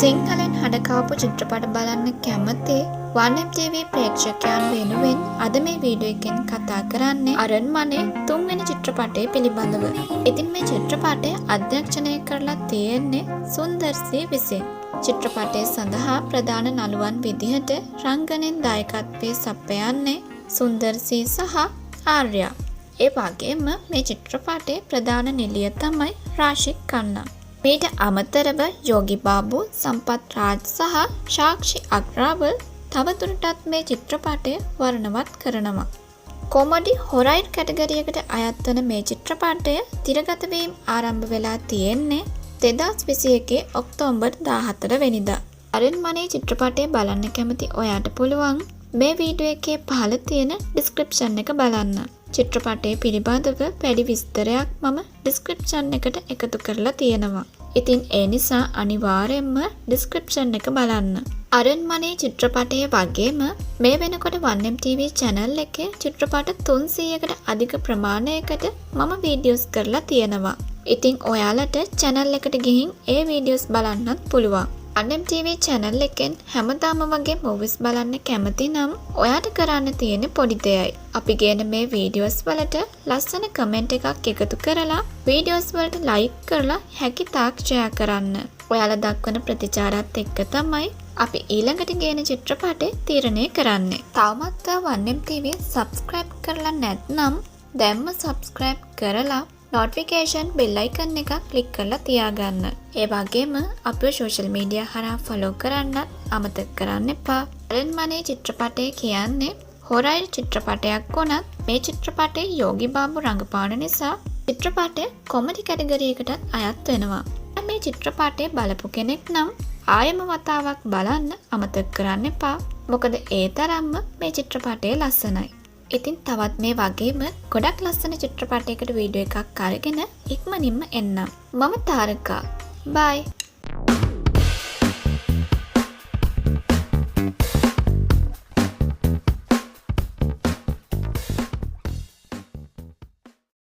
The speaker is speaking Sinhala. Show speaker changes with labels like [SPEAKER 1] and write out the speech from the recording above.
[SPEAKER 1] සිංහලෙන් හඬකවපු චිත්‍රපට බලන්න කැමති 1MTV ප්‍රේක්ෂකයන් වෙනුවෙන් අද මේ වීඩියෝ එකෙන් කතා කරන්නේ අරන්මනේ 3 වෙනි චිත්‍රපටය පිළිබඳව. ඉතින් මේ චිත්‍රපටය අධ්‍යක්ෂණය කරලා තියෙන්නේ සුන්දර් සී විසින්. චිත්‍රපටය සඳහා ප්‍රධාන නළුවන් විදිහට රංගනෙන් දායකත්වයේ සපයන්නේ සුන්දර් සී සහ ආර්යා. ඒ වගේම මේ චිත්‍රපටයේ ප්‍රධාන නිළිය තමයි රාශික් කන්නා. මීට අමතරව යෝගි බාබු, සම්පත් රාජ් සහ සාක්ෂි අග්‍රාවල් තවදුරටත් මේ චිත්‍රපටය වර්ණවත් කරනවා. කොමඩි හොරයිඩ් කැටගරියකට අයත් වන මේ චිත්‍රපටය තිරගත වීම ආරම්භ වෙලා තියෙන්නේ 2021 ඔක්තෝබර් 14 වෙනිදා. අරන්මනේ චිත්‍රපටය බලන්න කැමති ඔයාට පුළුවන් මේ වීඩියෝ එකේ පහළ තියෙන ඩිස්ක්‍රිප්ෂන් එක බලන්න. චිත්‍රපටයේ පිළිබඳව වැඩි විස්තරයක් මම ඩිස්ක්‍රිප්ෂන් එකට එකතු කරලා තියෙනවා. ඉතින් ඒ නිසා අනිවාර්යයෙන්ම ඩිස්ක්‍රිප්ෂන් එක බලන්න. අරන්මනේ චිත්‍රපටයේ වගේම මේ වෙනකොට 1MTV channel එකේ චිත්‍රපට 300කට අධික ප්‍රමාණයකට මම වීඩියෝස් කරලා තියෙනවා. ඉතින් ඔයාලට channel එකට ගිහින් ඒ වීඩියෝස් බලන්නත් පුළුවන්. 1MTV channel එකෙන් හැමදාම වගේ movies බලන්න කැමති නම් ඔයාට කරන්න තියෙන පොඩි දෙයයි. අපි ගේන මේ වීඩියෝස් වලට ලස්සන කමෙන්ට් එකක් එකතු කරලා වීඩියෝස් වලට like කරලා හැකි තාක් share කරන්න. ඔයාලා දක්වන ප්‍රතිචාරات එක්ක තමයි අපි ඊළඟට ගේන චිත්‍රපටය තීරණය කරන්නේ. තවමත් 1MTV subscribe කරලා නැත්නම් දැන්ම subscribe කරලා notification bell icon එක click කරලා තියාගන්න. ඒ වගේම අපේ social media හරහා follow කරන්නත් අමතක කරන්න එපා. අරන්මනේ චිත්‍රපටය කියන්නේ හොරයිඩ් චිත්‍රපටයක් වුණත් මේ චිත්‍රපටයේ යෝගි බාබු රඟපාන නිසා චිත්‍රපටය කොමඩි කැටගරියකටත් අයත් වෙනවා. මේ චිත්‍රපටය බලපු කෙනෙක් නම් ආයම වතාවක් බලන්න අමතක කරන්න එපා. මොකද ඒ තරම්ම මේ චිත්‍රපටය ලස්සනයි. ඉතින් තවත් මේ වගේම ගොඩක් ලස්සන චිත්‍රපටයකට වීඩියෝ එකක් අරගෙන ඉක්මනින්ම එන්නම්. මම තාරකා. බයි.